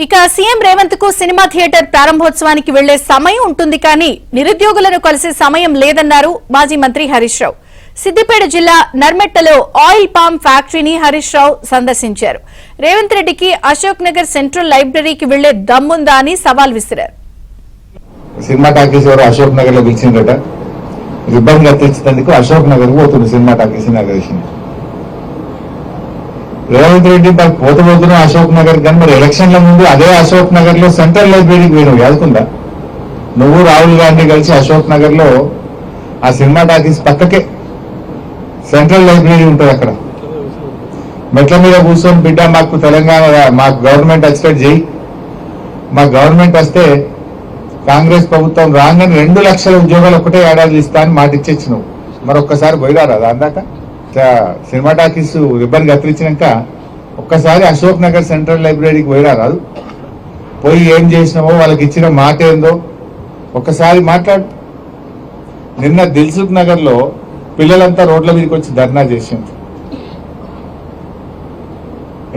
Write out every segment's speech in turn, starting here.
ఇక సీఎం రేవంత్ కు cinema theatre ప్రారంభోత్సవానికి వెళ్లే సమయం ఉంటుంది కానీ నిరుద్యోగులను కలిసే సమయం లేదన్నారు మాజీ మంత్రి హరీష్ రావు. సిద్దిపేట జిల్లా నర్మెట్టలో ఆయిల్ పామ్ ఫ్యాక్టరీని హరీష్ రావు సందర్శించారు. రేవంత్ రెడ్డికి అశోక్ నగర్ సెంట్రల్ లైబ్రరీకి వెళ్లే దమ్ముందా అని సవాల్ విసిరారు. సినిమా టాకీస్ ఎవరు అశోక్ నగర్ లో పిలిచిందట, రిబ్బన్ కత్తించినందుకు అశోక్ నగర్ పోతుంది cinema talkies inauguration. Revanth Reddy పోతున్నా అశోక్ నగర్ కానీ మరి ఎలక్షన్ల ముందు అదే అశోక్ నగర్ లో సెంట్రల్ లైబ్రరీకి పోయినావు యాదుకుందా? నువ్వు రాహుల్ గాంధీ కలిసి అశోక్ నగర్ లో ఆ సినిమా టాకీస్ పక్కకే సెంట్రల్ లైబ్రరీ ఉంటుంది. అక్కడ మెట్ల మీద కూర్చొని బిడ్డ మాకు తెలంగాణ మాకు గవర్నమెంట్ వచ్చినట్టు చేయి, మా గవర్నమెంట్ వస్తే కాంగ్రెస్ ప్రభుత్వం రాగానే 2 లక్షల ఉద్యోగాలు ఒకటే ఏడాది ఇస్తా అని మాట ఇచ్చేచ్చు. నువ్వు మరొక్కసారి పోయిరారా అందాక సినిమా టాకీస్ రిబ్బన్ కత్తిరించినాక ఒక్కసారి అశోక్ నగర్ సెంట్రల్ లైబ్రరీకి పోయిరారాదు? పోయి ఏం చేసినామో వాళ్ళకి ఇచ్చిన మాట ఏందో ఒక్కసారి మాట్లాడు. నిన్న దిల్సుఖ్ నగర్ లో పిల్లలంతా రోడ్ల మీదకి వచ్చి ధర్నా చేసింది.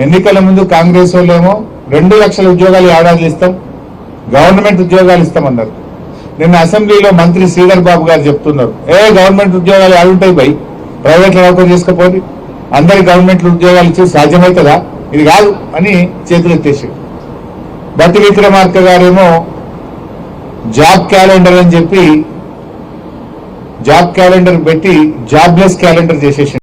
ఎన్నికల ముందు కాంగ్రెస్ వాళ్ళేమో 2 లక్షల ఉద్యోగాలు ఏడాది ఇస్తాం, గవర్నమెంట్ ఉద్యోగాలు ఇస్తామన్నారు. నిన్న అసెంబ్లీలో మంత్రి శ్రీధర్ బాబు గారు చెప్తున్నారు, గవర్నమెంట్ ఉద్యోగాలు ఏడుంటాయి భయ్, ప్రైవేట్ లో నౌకరీ చేసుకోపోయి అందరి గవర్నమెంట్ ఉద్యోగాలు ఇచ్చి సాధ్యమవుతుందా? ఇది కాదు అని చేతులు ఎత్తేసాడు. బట్టి విక్రమార్క గారేమో జాబ్ క్యాలెండర్ అని చెప్పి జాబ్ క్యాలెండర్ పెట్టి జాబ్లెస్ క్యాలెండర్ చేసేసాడు.